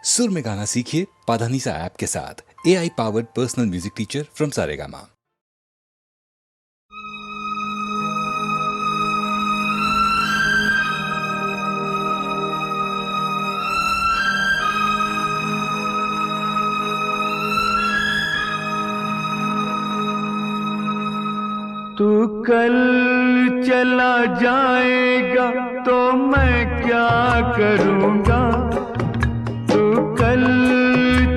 सुर में गाना सीखिए पाधानीसा ऐप के साथ। AI powered personal music teacher from Saregama. तू कल चला जाएगा तो मैं क्या करूँगा। तू कल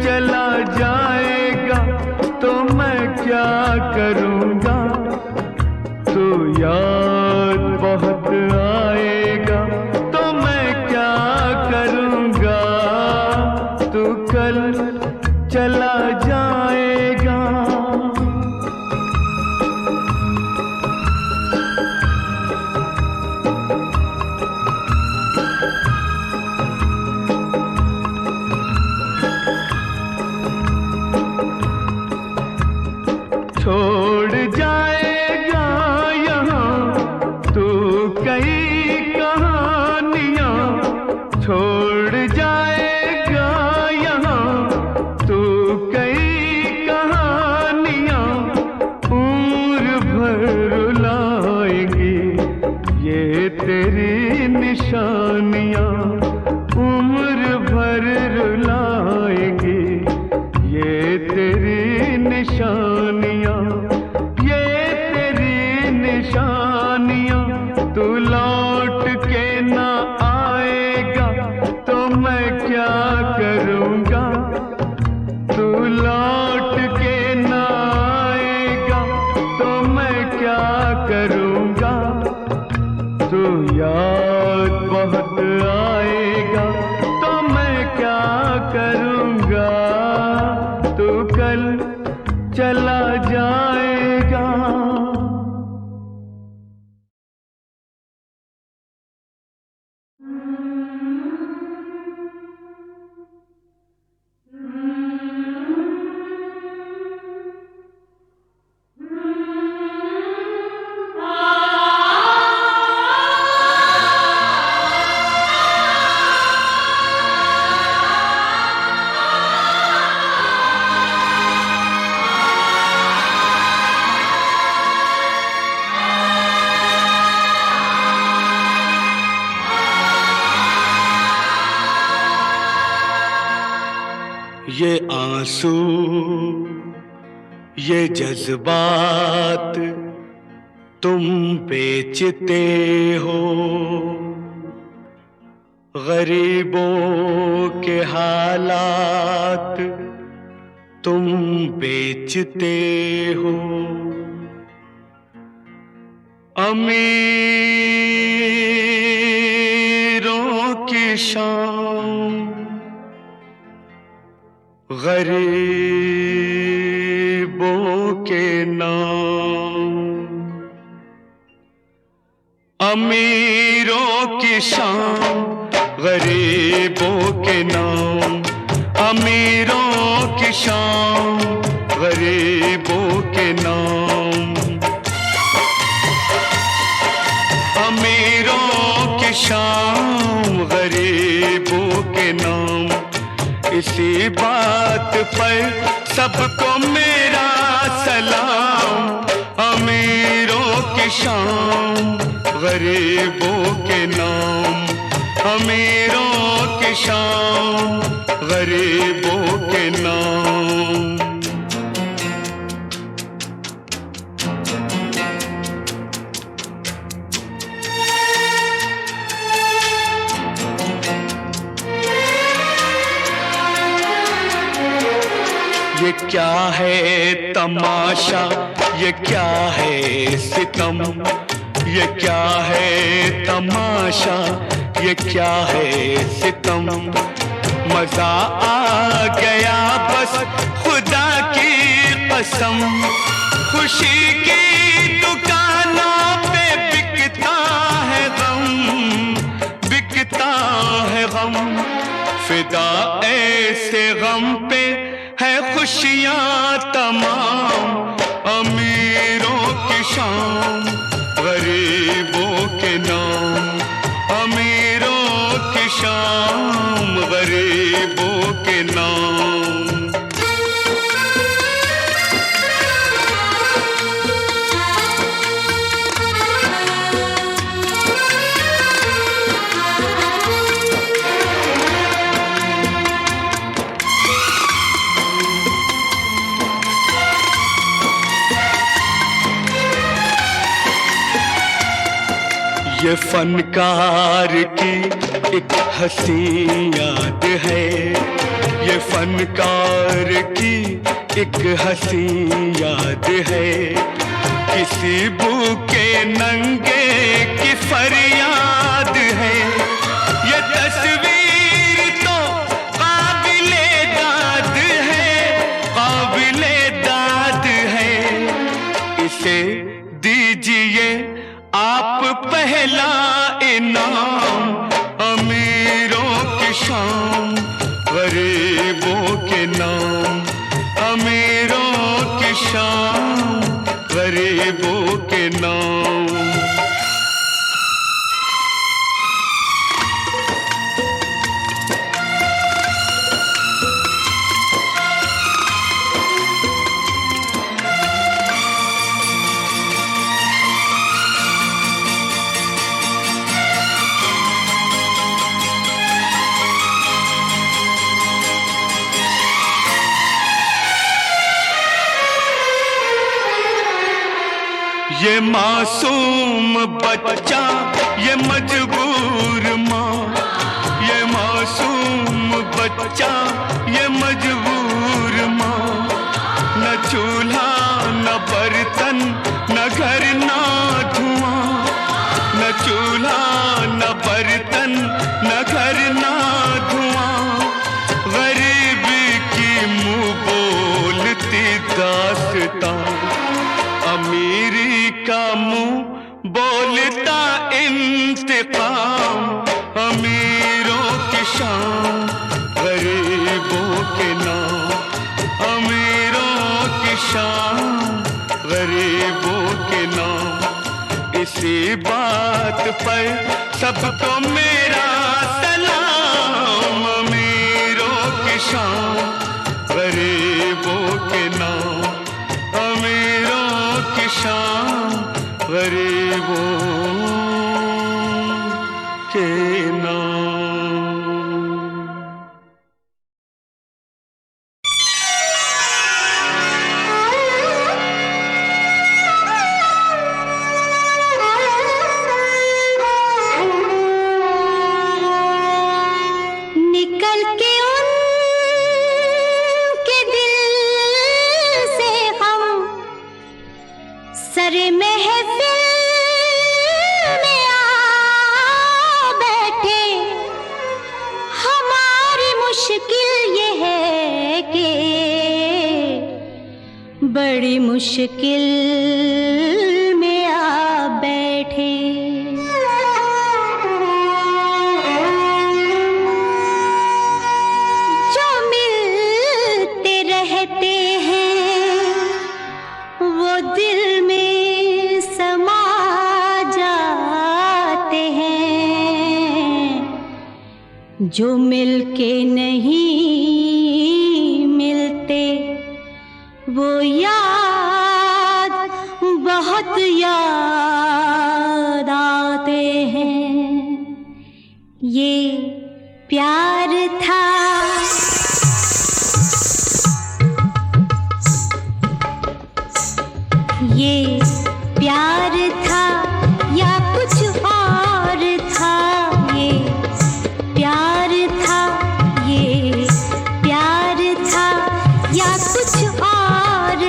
चला जाएगा तो मैं क्या करूँगा। तू याद बहुत आएगा तो मैं क्या करूँगा। तू कल चला जाएगा। छोड़ जाएगा यहाँ तू कई कहानियाँ। छोड़ जाएगा यहाँ तू कई कहानियाँ। उम्र भर रुलाएंगी ये तेरी निशानियाँ। उम्र भर रुलाएंगी ये तेरी निशानियाँ। ये तेरी निशानियाँ। तू लौट के ना आएगा तो मैं क्या करूँगा। तू लौट के ना आएगा तो मैं क्या करूँगा। तू याद बहुत आएगा तो मैं क्या करूँगा। तू कल चला जाएगा। ये आंसू ये जज्बात तुम बेचते हो। गरीबों के हालात तुम बेचते हो। अमीरों की शान गरीबों के नाम। अमीरों की शान गरीबों के नाम। अमीरों की शान गरीबों के नाम। अमीरों की शान गरीबों के नाम। इसी बात पर सबको मेरा सलाम। अमीरों की शान गरीबों के नाम। अमीरों की शान गरीबों के नाम। ये क्या है तमाशा, ये क्या है सितम। ये क्या है तमाशा, ये क्या है सितम। मजा आ गया बस खुदा की कसम। खुशी की दुकानों पे बिकता है गम। बिकता है गम। फिदा ऐसे गम पे है खुशियाँ तमाम। अमीरों की शान गरीबों के नाम। अमीरों की शान गरीबों के नाम। ये फनकार की एक हंसी याद है, ये फनकार की एक हंसी याद है। किसी भूखे नंगे की फरियाद है, ये तस्वीर तो काबिले दाद है, काबिले दाद है। इसे दीजिए आप पहला इनाम, अमीरों की शान गरीबों के नाम, अमीरों की शान गरीबों के नाम। ये मासूम बच्चा, ये मजबूर माँ, ये मासूम बच्चा, ये मजबूर माँ। न चूल्हा न बर्तन न घर न धुआं, न चूल्हा न बर्तन न घर न धुआं। गरीबी की मुँह बोलती दास्तां, अमीरी का मुंह बोलता इंतकाम। अमीरों की शान गरीबों के नाम, अमीरों की शान गरीबों के नाम। इसी बात पर सबको मेरा सलाम, अमीरों की शान गरीबों के नाम, अमीरों की शान गरीबों के नाम। निकल के उनके दिल से हम सर महफिल में आ बैठे। हमारी मुश्किल ये है कि बड़ी मुश्किल में आ बैठे। जो मिलते रहते हैं वो दिल में समा जाते हैं, जो मिलके नहीं मिलते वो याद बहुत याद आते हैं। ये प्यार था, ये प्यार था या कुछ और था। ये प्यार था, ये प्यार था या कुछ और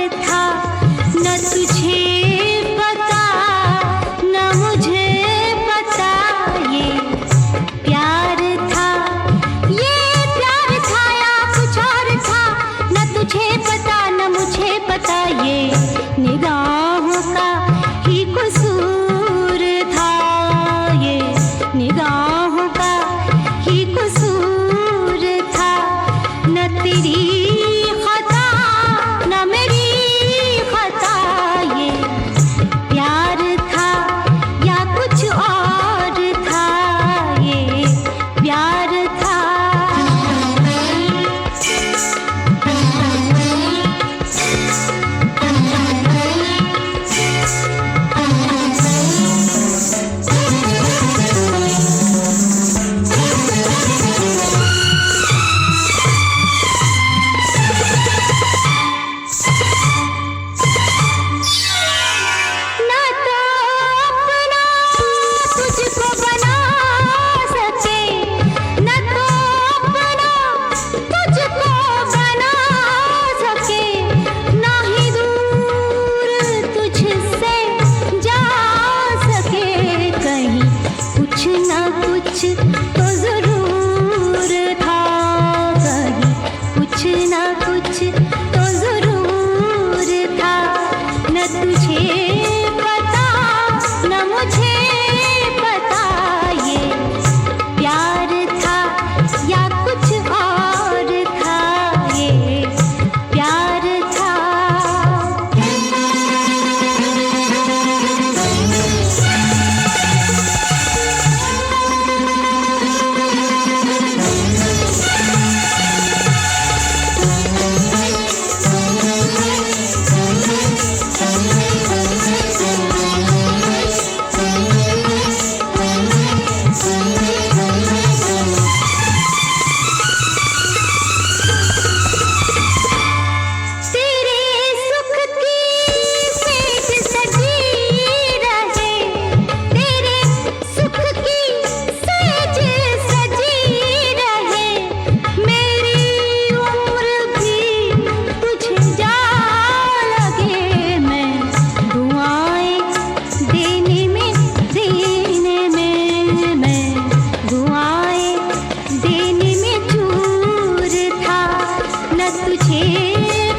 तुझे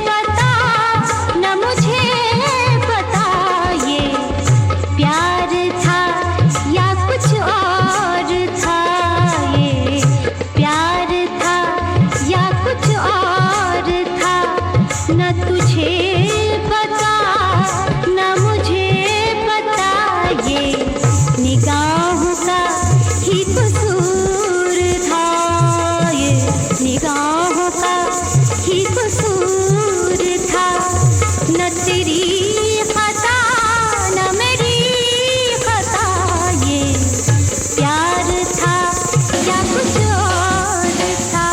पता न मुझे पता ये प्यार था या कुछ और था, ये प्यार था या कुछ और था, न तुझे पता न मुझे पता ये निगाहों का ही कसूर था, ये निगाहों का ही कसूर था, न तेरी खता न मेरी खता, ये प्यार था या कुछ और था।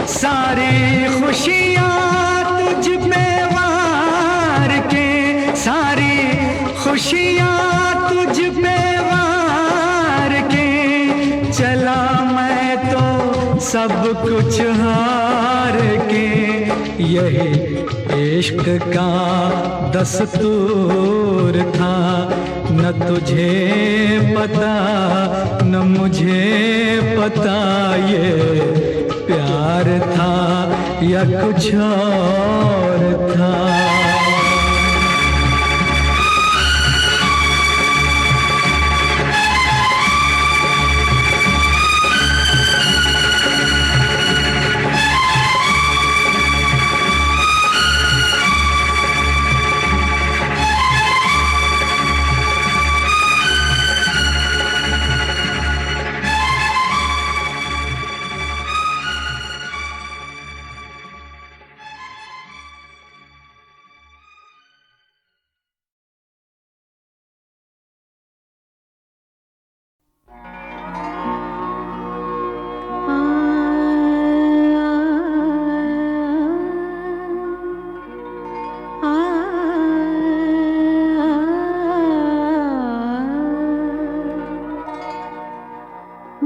सारी खुशियाँ तुझ पे वार के, सारी खुशियाँ तुझ पे वार के, चला मैं तो सब कुछ हार के, यही इश्क का दस्तूर था, न तुझे पता न मुझे पता ये प्यार था या कुछ और था।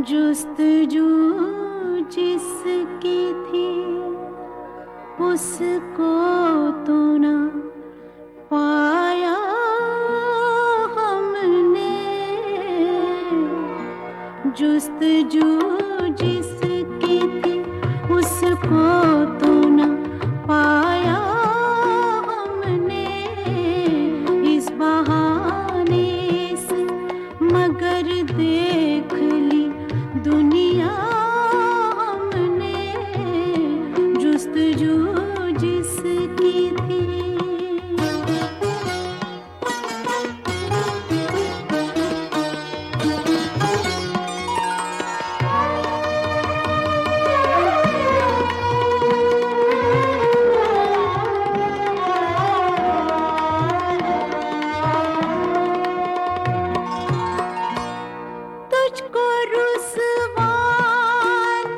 जुस्तजू जिसकी थी उसको तो ना पाया हमने, जुस्तजू जिसकी थी उसको तो ना पाया हमने, इस बहाने से मगर देख ली दुनिया हमने, जुस्तजू जिसकी थी। तुझको रुसवा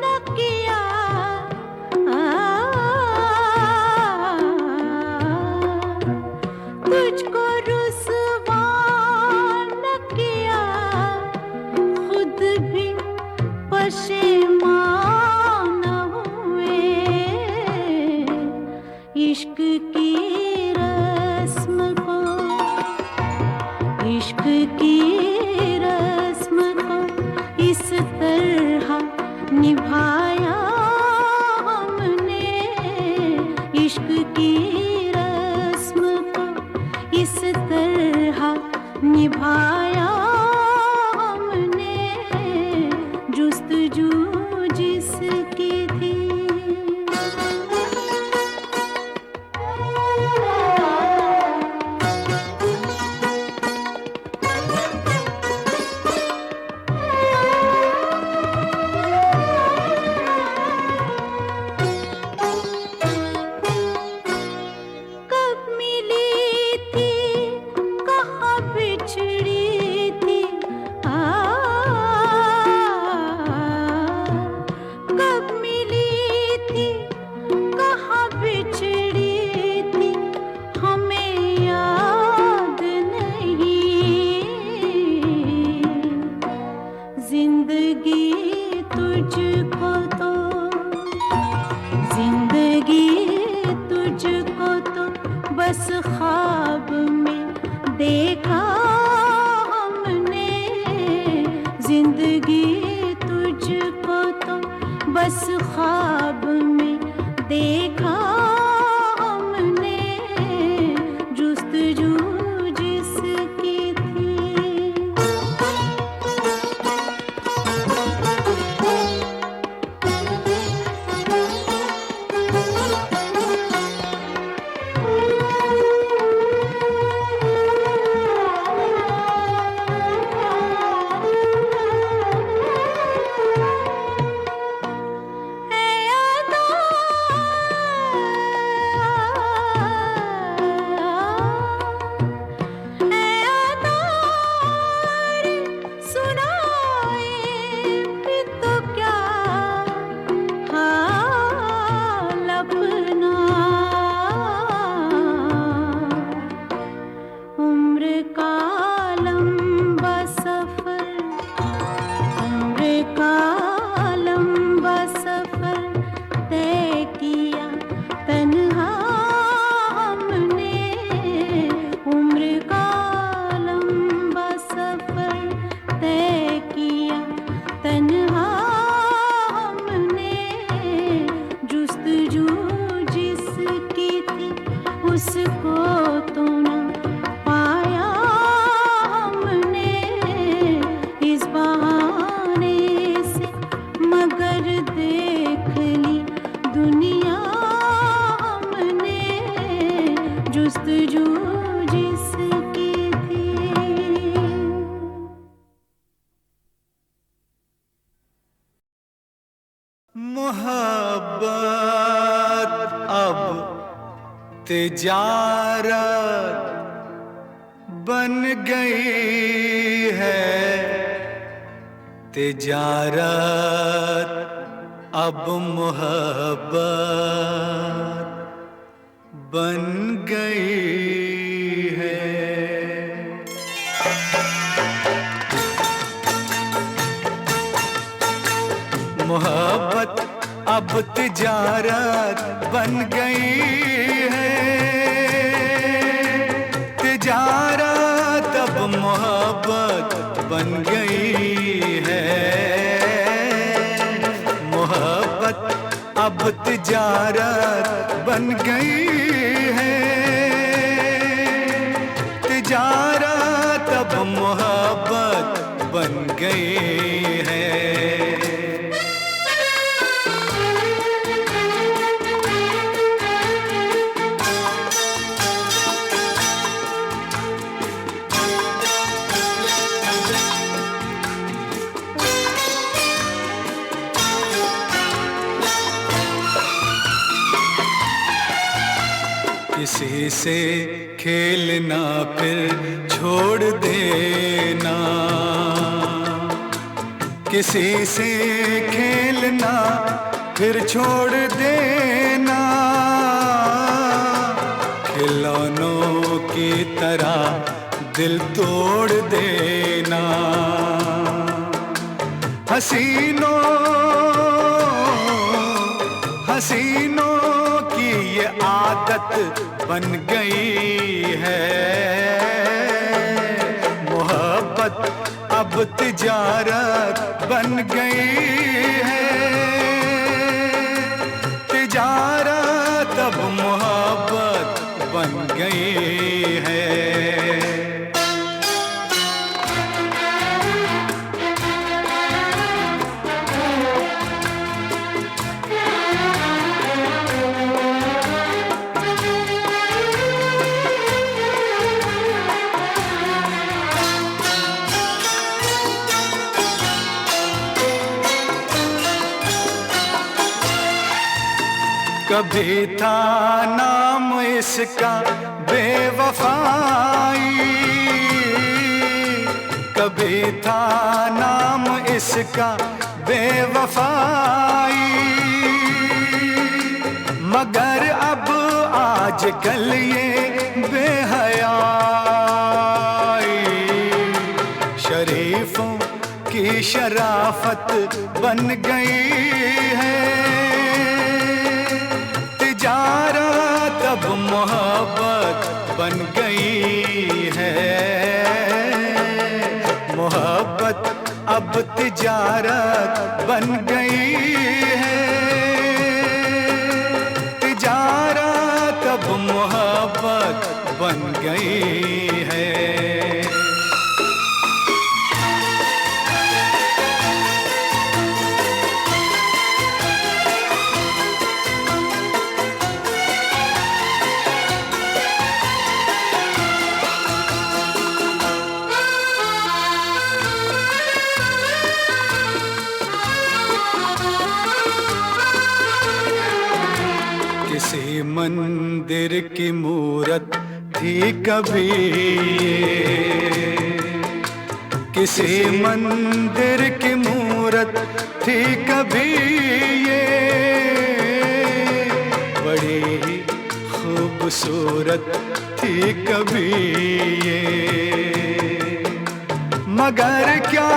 न किया, तुझको रुसवा न किया, खुद भी पशेमान हुए, इश्क की रस्म को, इश्क की रस्म को इस तरह निभाया हमने, इश्क की रस्म को इस तरह निभाया हमने, जुस्तजू जिसकी थी। कब मिली थी, कहाँ बिछड़ी थी, कब मिली थी, कहाँ बिछड़ी थी, हमें याद नहीं। जिंदगी तुझको तो, जिंदगी तुझको तो बस ख्वाब में देखा हमने। जिंदगी तुझको तो बस ख्वाब में देखा हमने। जुस्तजू जिसकी थी। उसको तो न पाया हमने इस बहाने से, मगर देख ली दुनिया हमने जुस्तजू जिसकी थी। मोहब्बत अब तिजारत बन गई है। तिजारत अब मोहब्बत बन गई है। मोहब्बत अब तिजारत बन गई है। तिजारत अब मोहब्बत बन गई है। मोहब्बत अब तिजारत बन गई है। तिजारत अब मोहब्बत बन गई है। किसी से खेलना फिर छोड़ देना। किसी से खेलना फिर छोड़ देना। खिलौनों की तरह दिल तोड़ देना। हसीनों हसीनों की ये आदत बन गई है। मोहब्बत अब तिजारत बन गई है। तिजारत अब मोहब्बत बन गई है। कभी था नाम इसका बेवफाई, कभी था नाम इसका बेवफाई, मगर अब आजकल ये बेहयाई शरीफों की शराफत बन गई है। तिजारत अब मोहब्बत बन गई है, मोहब्बत अब तिजारत बन गई है, तिजारत अब मोहब्बत बन गई है। किसी मंदिर की मूरत थी कभी ये, किसी मंदिर की मूरत थी कभी ये, बड़ी ही खूबसूरत थी कभी ये, मगर क्या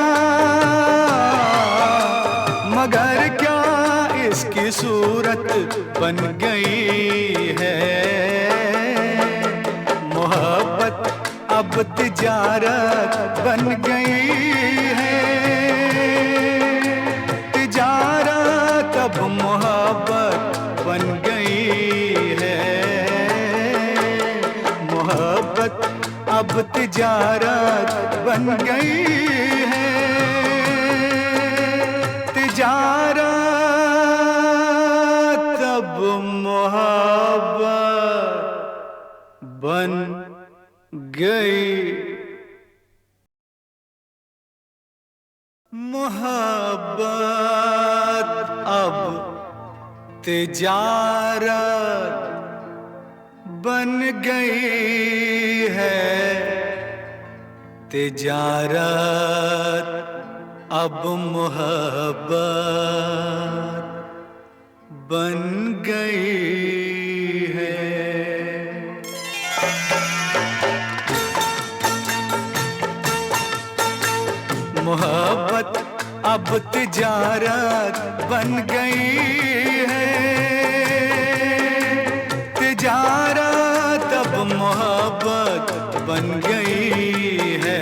इसकी सूरत बन गई है। मोहब्बत अब तिजारत बन गई है, तिजारत अब मोहब्बत बन गई है, मोहब्बत अब तिजारत बन गई है, तिजारत अब मोहब्बत बन गई, मोहब्बत अब तिजारत बन गई है, तिजारत अब मोहब्बत बन गई है। मोहब्बत अब तिजारत बन गई है, तिजारत अब मोहब्बत बन गई है,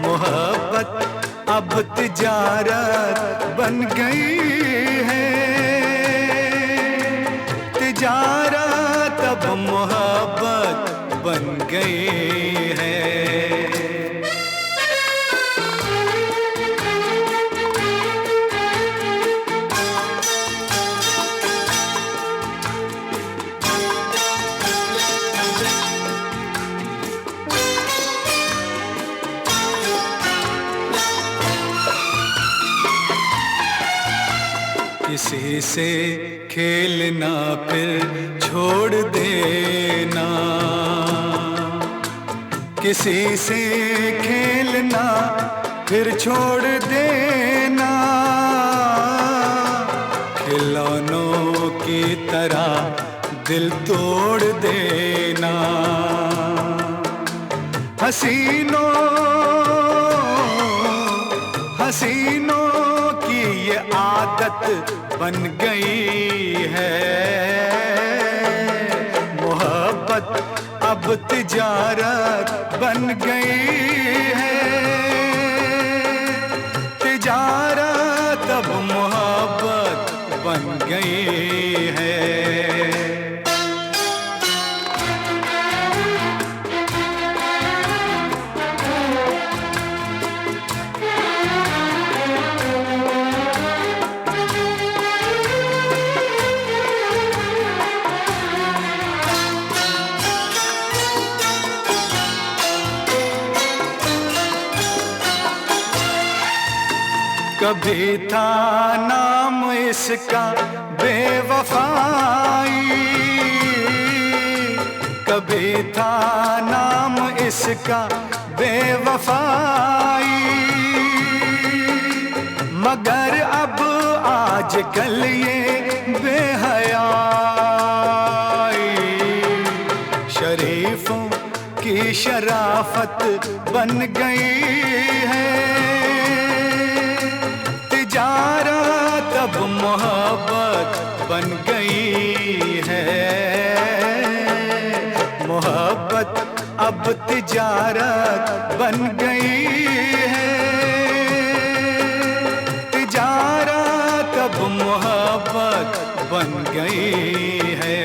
मोहब्बत अब तिजारत बन गई है, तिजारत अब मोहब्बत बन गई है। किसी से खेलना फिर छोड़ देना, किसी से खेलना फिर छोड़ देना, खिलौनों की तरह दिल तोड़ देना, हसीनों की ये आदत बन गई है। मोहब्बत अब तिजारत बन गई है, तिजारत अब मोहब्बत बन गई है। कभी था नाम इसका बेवफाई, कभी था नाम इसका बेवफाई, मगर अब आजकल ये बेहयाई शरीफों की शराफत बन गई है। तिजारत अब मोहब्बत बन गई है, मोहब्बत अब तिजारत बन गई है, तिजारत अब मोहब्बत बन गई है।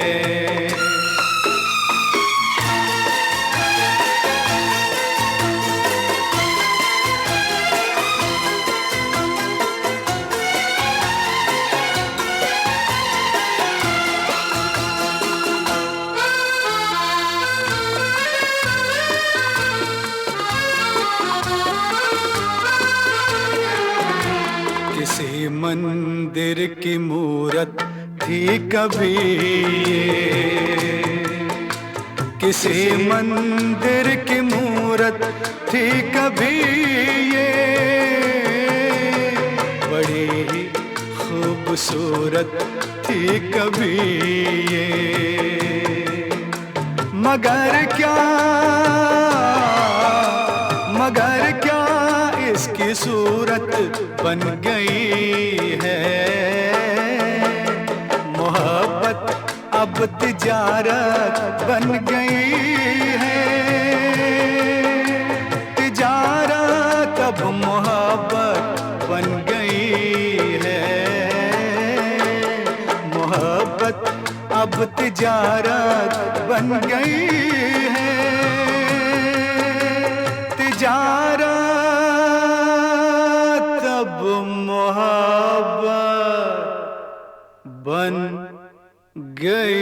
किसी मंदिर की मूरत थी कभी ये, किसी मंदिर की मूरत थी कभी ये, बड़ी ही खूबसूरत थी कभी ये, मगर क्या इसकी सूरत बन गई है। मोहब्बत अब तिजारत बन गई है, तिजारत अब मोहब्बत बन गई है, मोहब्बत अब तिजारत बन गई है, तिजारत मोहब्बत बन गई